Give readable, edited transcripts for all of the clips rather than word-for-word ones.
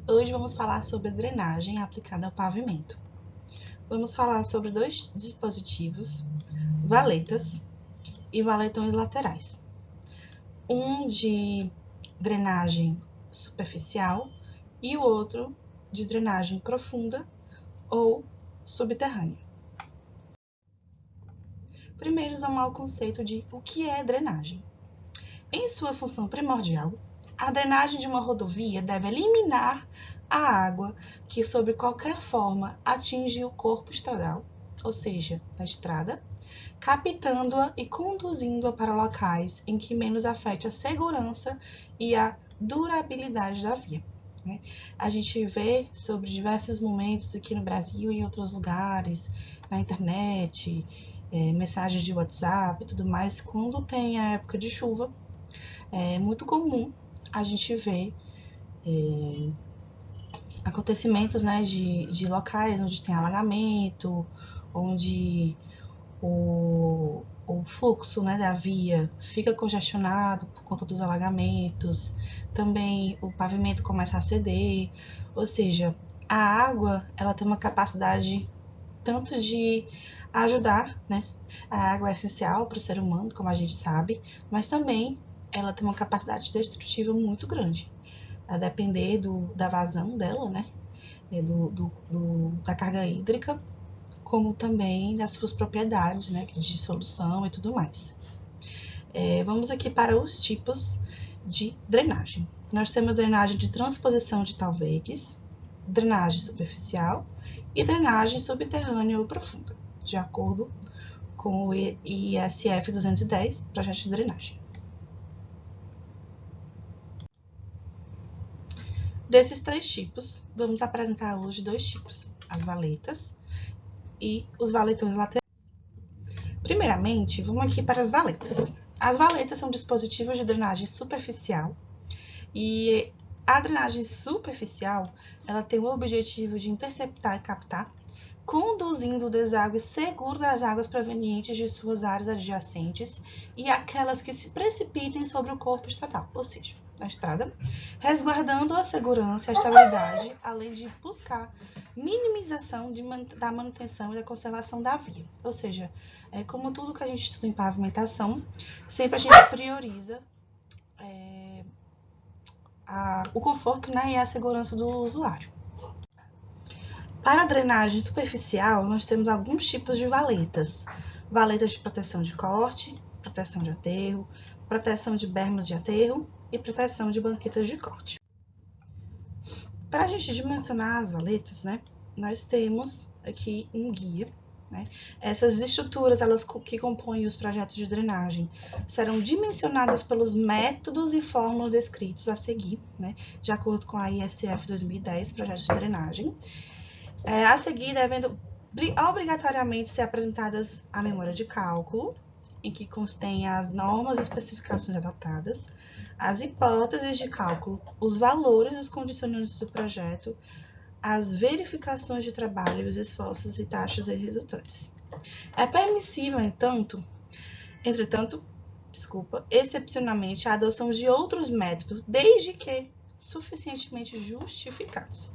Hoje vamos falar sobre drenagem aplicada ao pavimento. Vamos falar sobre dois dispositivos, valetas e valetões laterais. Um de drenagem superficial e o outro de drenagem profunda ou subterrânea. Primeiro, vamos ao conceito de o que é drenagem. Em sua função primordial, a drenagem de uma rodovia deve eliminar a água que, sob qualquer forma, atinge o corpo estradal, ou seja, da estrada, captando-a e conduzindo-a para locais em que menos afete a segurança e a durabilidade da via. A gente vê sobre diversos momentos aqui no Brasil e em outros lugares, na internet, mensagens de WhatsApp e tudo mais, quando tem a época de chuva, é muito comum a gente ver acontecimentos, né, de locais onde tem alagamento, onde o fluxo, né, da via fica congestionado por conta dos alagamentos, também o pavimento começa a ceder, ou seja, a água ela tem uma capacidade tanto de ajudar, né, a água é essencial para o ser humano, como a gente sabe, mas também ela tem uma capacidade destrutiva muito grande, a depender da vazão dela, né, da carga hídrica, como também das suas propriedades, né, de dissolução e tudo mais. Vamos aqui para os tipos de drenagem. Nós temos drenagem de transposição de talvegues, drenagem superficial e drenagem subterrânea ou profunda, de acordo com o ISF 210, projeto de drenagem. Desses três tipos, vamos apresentar hoje dois tipos, as valetas e os valetões laterais. Primeiramente, vamos aqui para as valetas. As valetas são dispositivos de drenagem superficial e a drenagem superficial ela tem o objetivo de interceptar e captar, conduzindo o deságue seguro das águas provenientes de suas áreas adjacentes e aquelas que se precipitem sobre o corpo estradal, ou seja, na estrada, resguardando a segurança e a estabilidade, além de buscar minimização da manutenção e da conservação da via. Ou seja, como tudo que a gente estuda em pavimentação, sempre a gente prioriza o conforto, né, e a segurança do usuário. Para a drenagem superficial, nós temos alguns tipos de valetas. Valetas de proteção de corte, proteção de aterro, proteção de bermas de aterro e proteção de banquetas de corte. Para a gente dimensionar as valetas, né, nós temos aqui um guia. Essas estruturas que compõem os projetos de drenagem serão dimensionadas pelos métodos e fórmulas descritos a seguir, de acordo com a ISF 2010, projetos de drenagem. A seguir, devem obrigatoriamente ser apresentadas a memória de cálculo, em que contém as normas e especificações adotadas, as hipóteses de cálculo, os valores dos condicionantes do projeto, as verificações de trabalho, os esforços e taxas resultantes. É permissível, excepcionalmente, a adoção de outros métodos, desde que suficientemente justificados.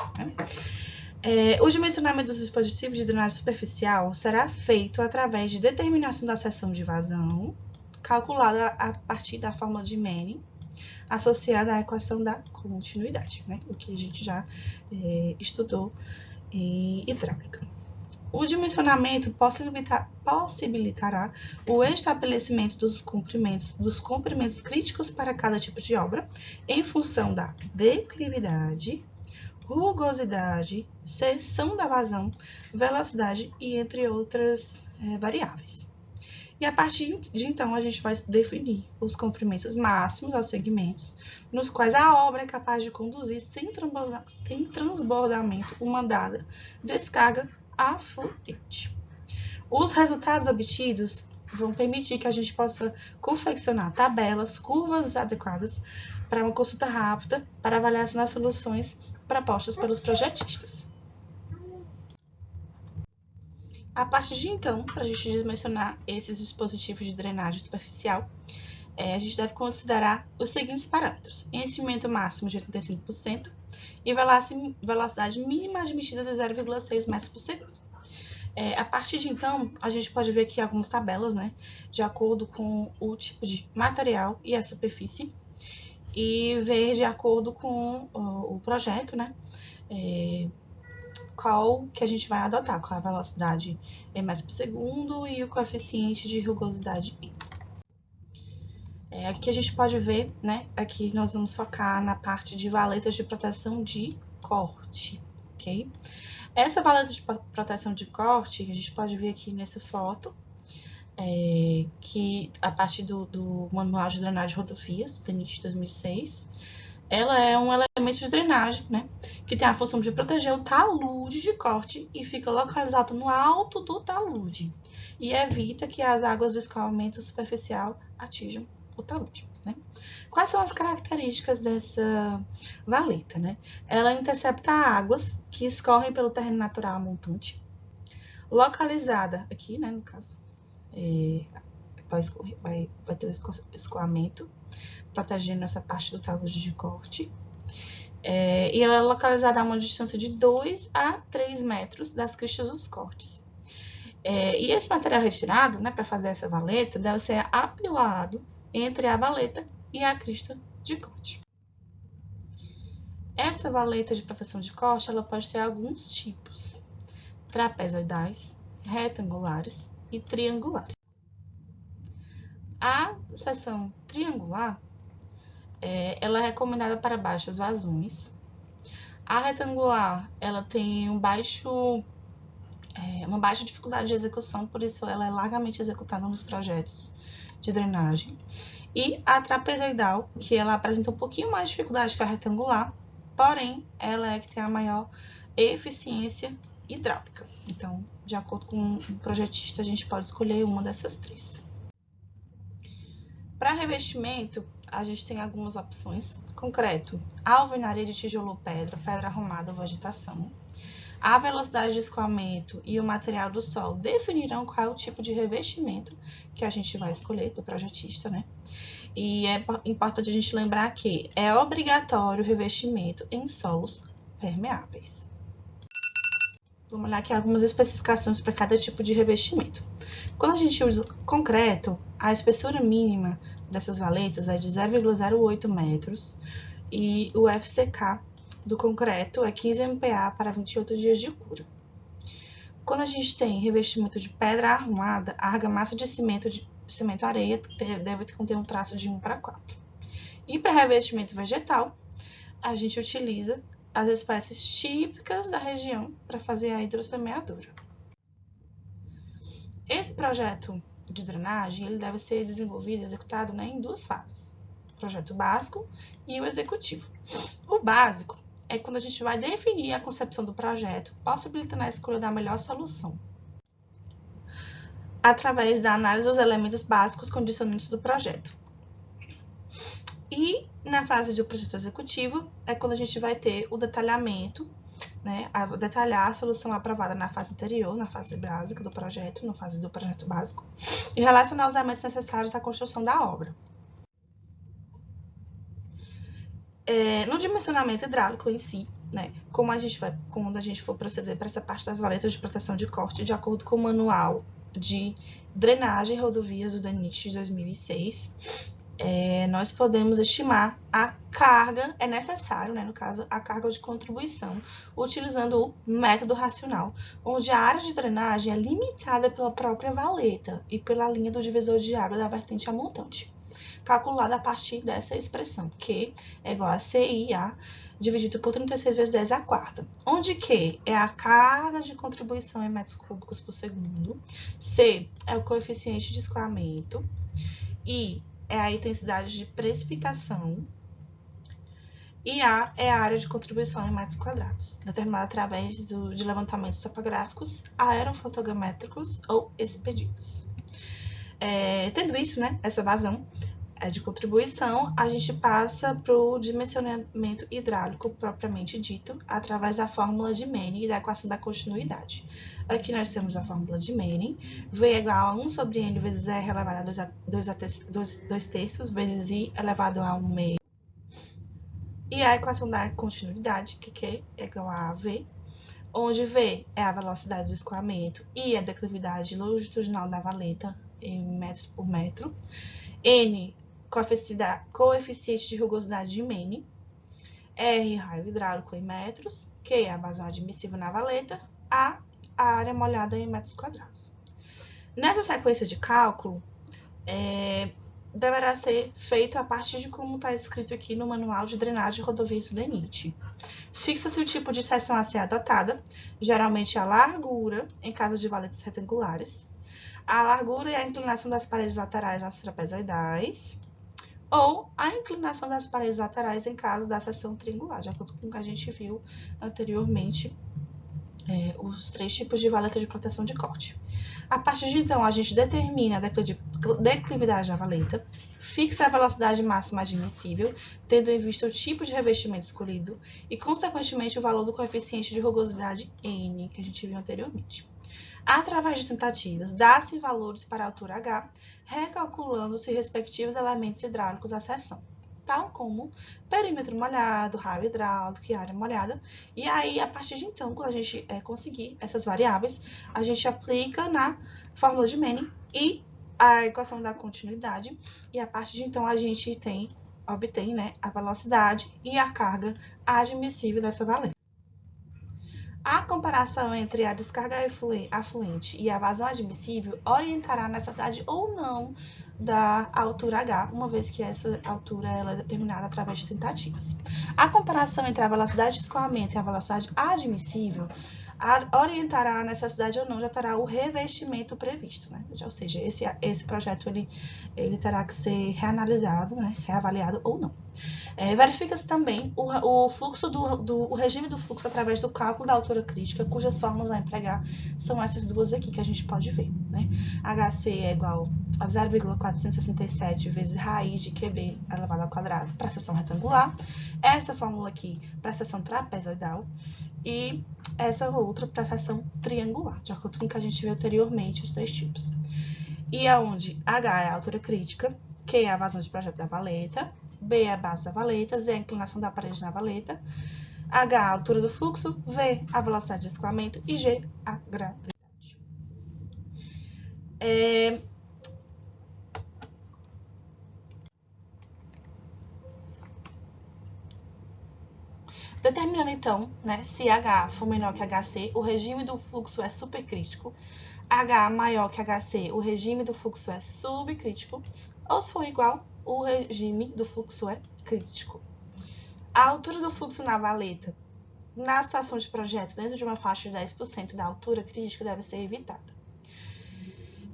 O dimensionamento dos dispositivos de drenagem superficial será feito através de determinação da seção de vazão, calculada a partir da fórmula de Manning, associada à equação da continuidade, o que a gente já estudou em hidráulica. O dimensionamento possibilitará o estabelecimento dos comprimentos críticos para cada tipo de obra, em função da declividade, rugosidade, seção da vazão, velocidade e entre outras variáveis. E a partir de então, a gente vai definir os comprimentos máximos aos segmentos, nos quais a obra é capaz de conduzir sem transbordamento uma dada descarga afluente. Os resultados obtidos vão permitir que a gente possa confeccionar tabelas, curvas adequadas para uma consulta rápida, para avaliação das soluções propostas pelos projetistas. A partir de então, para a gente dimensionar esses dispositivos de drenagem superficial, a gente deve considerar os seguintes parâmetros: enchimento máximo de 85% e velocidade mínima admitida de 0,6 metros por segundo. A partir de então, a gente pode ver aqui algumas tabelas, né, de acordo com o tipo de material e a superfície, e ver de acordo com o projeto, né, qual que a gente vai adotar, qual a velocidade em metros por segundo e o coeficiente de rugosidade I. Aqui a gente pode ver, né, aqui nós vamos focar na parte de valetas de proteção de corte, ok? Essa valeta de proteção de corte, que a gente pode ver aqui nessa foto, que a partir do Manual de Drenagem de Rodovias, do DENIT de 2006, ela é um elemento de drenagem, né, que tem a função de proteger o talude de corte e fica localizado no alto do talude e evita que as águas do escoamento superficial atinjam o talude, né? Quais são as características dessa valeta, né? Ela intercepta águas que escorrem pelo terreno natural montante, localizada aqui, né, no caso, vai ter o escoamento, protegendo essa parte do talude de corte. E ela é localizada a uma distância de 2 a 3 metros das cristas dos cortes. E esse material retirado, né, para fazer essa valeta, deve ser apilado entre a valeta e a crista de corte. Essa valeta de proteção de corte, ela pode ter alguns tipos: trapezoidais, retangulares e triangulares. A seção triangular, ela é recomendada para baixos vazões. A retangular, ela tem uma baixa dificuldade de execução, por isso ela é largamente executada nos projetos de drenagem. E a trapezoidal, que ela apresenta um pouquinho mais de dificuldade que a retangular, porém, ela é que tem a maior eficiência hidráulica. Então, de acordo com o projetista, a gente pode escolher uma dessas três. Para revestimento, a gente tem algumas opções: concreto, alvenaria de tijolo ou pedra, pedra arrumada ou vegetação. A velocidade de escoamento e o material do solo definirão qual é o tipo de revestimento que a gente vai escolher do projetista, né? E é importante a gente lembrar que é obrigatório o revestimento em solos permeáveis. Vamos olhar aqui algumas especificações para cada tipo de revestimento. Quando a gente usa concreto, a espessura mínima dessas valetas é de 0,08 metros e o FCK do concreto é 15 MPa para 28 dias de cura. Quando a gente tem revestimento de pedra arrumada, a argamassa de cimento-areia deve conter um traço de 1:4. E para revestimento vegetal, a gente utiliza as espécies típicas da região para fazer a hidrossemeadura. Esse projeto de drenagem ele deve ser desenvolvido e executado, né, em duas fases: o projeto básico e o executivo. O básico é quando a gente vai definir a concepção do projeto, possibilitando a escolha da melhor solução, através da análise dos elementos básicos condicionantes do projeto. E na fase do projeto executivo é quando a gente vai ter o detalhamento, né, detalhar a solução aprovada na fase anterior, na fase básica do projeto, na fase do projeto básico, e relacionar os elementos necessários à construção da obra. No dimensionamento hidráulico em si, né, quando a gente for proceder para essa parte das valetas de proteção de corte, de acordo com o Manual de Drenagem e Rodovias do DENIT de 2006, nós podemos estimar a carga, é necessário, né, no caso, a carga de contribuição, utilizando o método racional, onde a área de drenagem é limitada pela própria valeta e pela linha do divisor de água da vertente a montante, calculada a partir dessa expressão, Q é igual a CIA dividido por 36 vezes 10 à quarta, onde Q é a carga de contribuição em metros cúbicos por segundo, C é o coeficiente de escoamento, I é a intensidade de precipitação e A é a área de contribuição em metros quadrados, determinada através de levantamentos topográficos, aerofotogramétricos ou expedidos. Tendo isso, né, essa vazão, de contribuição, a gente passa para o dimensionamento hidráulico propriamente dito, através da fórmula de Manning e da equação da continuidade. Aqui nós temos a fórmula de Manning, V é igual a 1 sobre N vezes R elevado a 2 terços, vezes I elevado a 1 meio. E a equação da continuidade, que Q é igual a V, onde V é a velocidade do escoamento, I é a declividade longitudinal da valeta em metros por metro, N, coeficiente de rugosidade de Manning, R, raio hidráulico em metros, Q, a vazão admissível na valeta, A área molhada em metros quadrados. Nessa sequência de cálculo, deverá ser feito a partir de como está escrito aqui no Manual de Drenagem de Rodovias do DENIT. Fixa-se o tipo de seção a ser adotada, geralmente a largura, em caso de valetas retangulares, a largura e a inclinação das paredes laterais das trapezoidais, ou a inclinação das paredes laterais em caso da seção triangular, de acordo com o que a gente viu anteriormente, os 3 tipos de valeta de proteção de corte. A partir de então, a gente determina a declividade da valeta, fixa a velocidade máxima admissível, tendo em vista o tipo de revestimento escolhido e, consequentemente, o valor do coeficiente de rugosidade N, que a gente viu anteriormente. Através de tentativas, dá-se valores para a altura H, recalculando-se respectivos elementos hidráulicos da seção, tal como perímetro molhado, raio hidráulico e área molhada. E aí, a partir de então, quando a gente conseguir essas variáveis, a gente aplica na fórmula de Manning e a equação da continuidade, e a partir de então a gente obtém, né, a velocidade e a carga admissível dessa valeta. A comparação entre a descarga afluente e a vazão admissível orientará a necessidade ou não da altura H, uma vez que essa altura ela é determinada através de tentativas. A comparação entre a velocidade de escoamento e a velocidade admissível orientará a necessidade ou não de alterar o revestimento previsto, né? Ou seja, esse projeto ele terá que ser reanalisado, né? Reavaliado ou não. Verifica-se também o fluxo o regime do fluxo através do cálculo da altura crítica, cujas fórmulas a empregar são essas duas aqui que a gente pode ver, né? HC é igual a 0,467 vezes raiz de QB elevado ao quadrado para a seção retangular, essa fórmula aqui para a seção trapezoidal e essa outra para a seção triangular, de acordo com o que a gente viu anteriormente, os 3 tipos. E aonde H é a altura crítica, Q é a vazão de projeto da valeta, B é a base da valeta, Z é a inclinação da parede na valeta, H a altura do fluxo, V a velocidade de escoamento e G a gravidade. Determinando então, né, se H for menor que HC, o regime do fluxo é supercrítico, H maior que HC, o regime do fluxo é subcrítico, ou se for igual, o regime do fluxo é crítico. A altura do fluxo na valeta, na situação de projeto, dentro de uma faixa de 10% da altura crítica, deve ser evitada.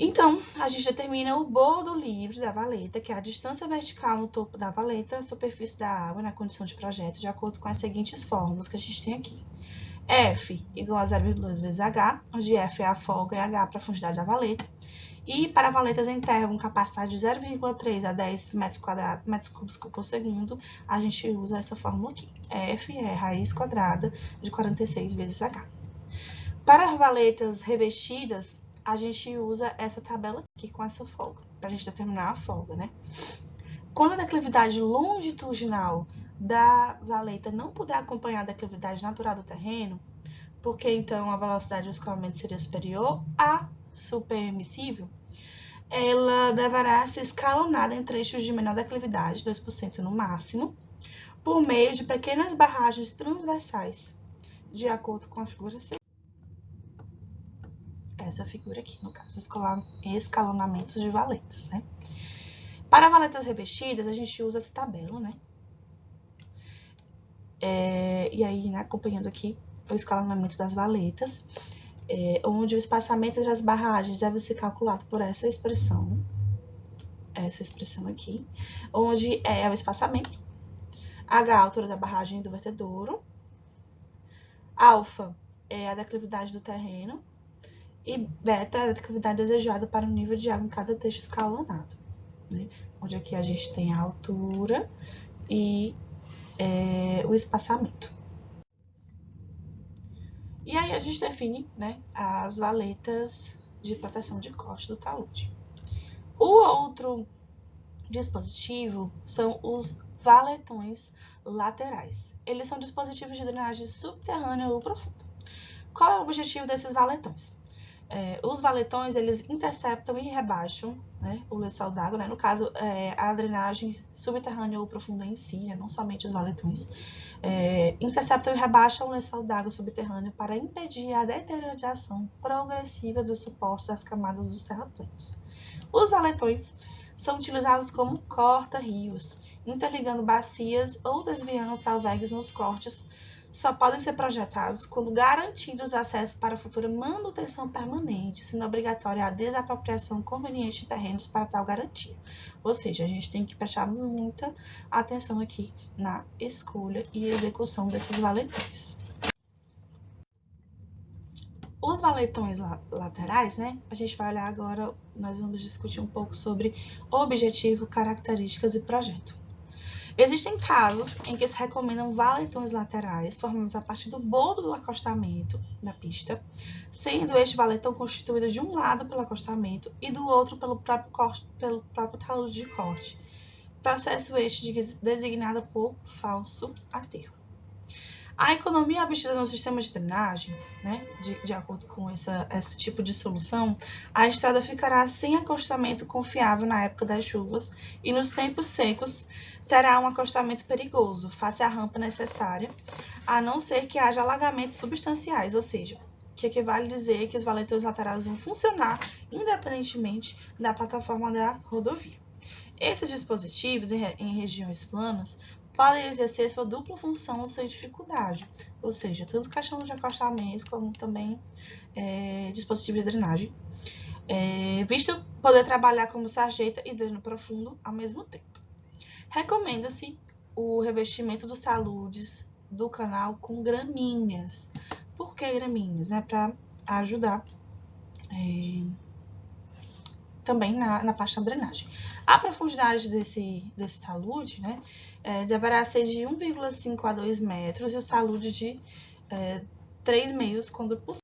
Então, a gente determina o bordo livre da valeta, que é a distância vertical no topo da valeta, superfície da água na condição de projeto, de acordo com as seguintes fórmulas que a gente tem aqui. F igual a 0,2 vezes H, onde F é a folga e H para a profundidade da valeta. E para valetas em terra com capacidade de 0,3 a 10 metros cúbicos por segundo, a gente usa essa fórmula aqui. F é raiz quadrada de 46 vezes H. Para as valetas revestidas, a gente usa essa tabela aqui com essa folga, para a gente determinar a folga, né? Quando a declividade longitudinal da valeta não puder acompanhar a declividade natural do terreno, porque então a velocidade do escoamento seria superior a supermissível, ela deverá ser escalonada em trechos de menor declividade, 2% no máximo, por meio de pequenas barragens transversais, de acordo com a figura C. Essa figura aqui, no caso, escalonamentos de valetas, né? Para valetas revestidas, a gente usa essa tabela, né? E aí, né, acompanhando aqui o escalonamento das valetas, onde o espaçamento entre as barragens deve ser calculado por essa expressão aqui, onde é o espaçamento, H a altura da barragem do vertedouro, alfa é a declividade do terreno e beta é a declividade desejada para o nível de água em cada trecho escalonado. né? Onde aqui a gente tem a altura e o espaçamento. E aí a gente define, né, as valetas de proteção de corte do talude. O outro dispositivo são os valetões laterais. Eles são dispositivos de drenagem subterrânea ou profunda. Qual é o objetivo desses valetões? Os valetões, eles interceptam e rebaixam, né, o lençol d'água, né, no caso, a drenagem subterrânea ou profunda em si, né, não somente os valetões, interceptam e rebaixam o lençol d'água subterrâneo para impedir a deterioração progressiva dos suportes das camadas dos terraplenos. Os valetões são utilizados como corta-rios, interligando bacias ou desviando talvegs nos cortes. Só podem ser projetados quando garantidos acesso para futura manutenção permanente, sendo obrigatória a desapropriação conveniente de terrenos para tal garantia. Ou seja, a gente tem que prestar muita atenção aqui na escolha e execução desses valetões. Os valetões laterais, né? A gente vai olhar agora, nós vamos discutir um pouco sobre objetivo, características e projeto. Existem casos em que se recomendam valetões laterais formados a partir do bordo do acostamento da pista, sendo este valetão constituído de um lado pelo acostamento e do outro pelo próprio talude de corte. Processo este designado por falso aterro. A economia obtida no sistema de drenagem, né, de acordo com esse tipo de solução, a estrada ficará sem acostamento confiável na época das chuvas e nos tempos secos terá um acostamento perigoso, face à rampa necessária, a não ser que haja alagamentos substanciais, ou seja, que equivale a dizer que os valetões laterais vão funcionar independentemente da plataforma da rodovia. Esses dispositivos, em regiões planas, podem exercer sua dupla função sem dificuldade, ou seja, tanto questão de acostamento como também dispositivo de drenagem, visto poder trabalhar como sarjeta e dreno profundo ao mesmo tempo. Recomenda-se o revestimento dos taludes do canal com gramíneas. Por que gramíneas? Para ajudar também na parte da drenagem. A profundidade desse talude, né, deverá ser de 1,5 a 2 metros e os taludes de 3 meios quando possível.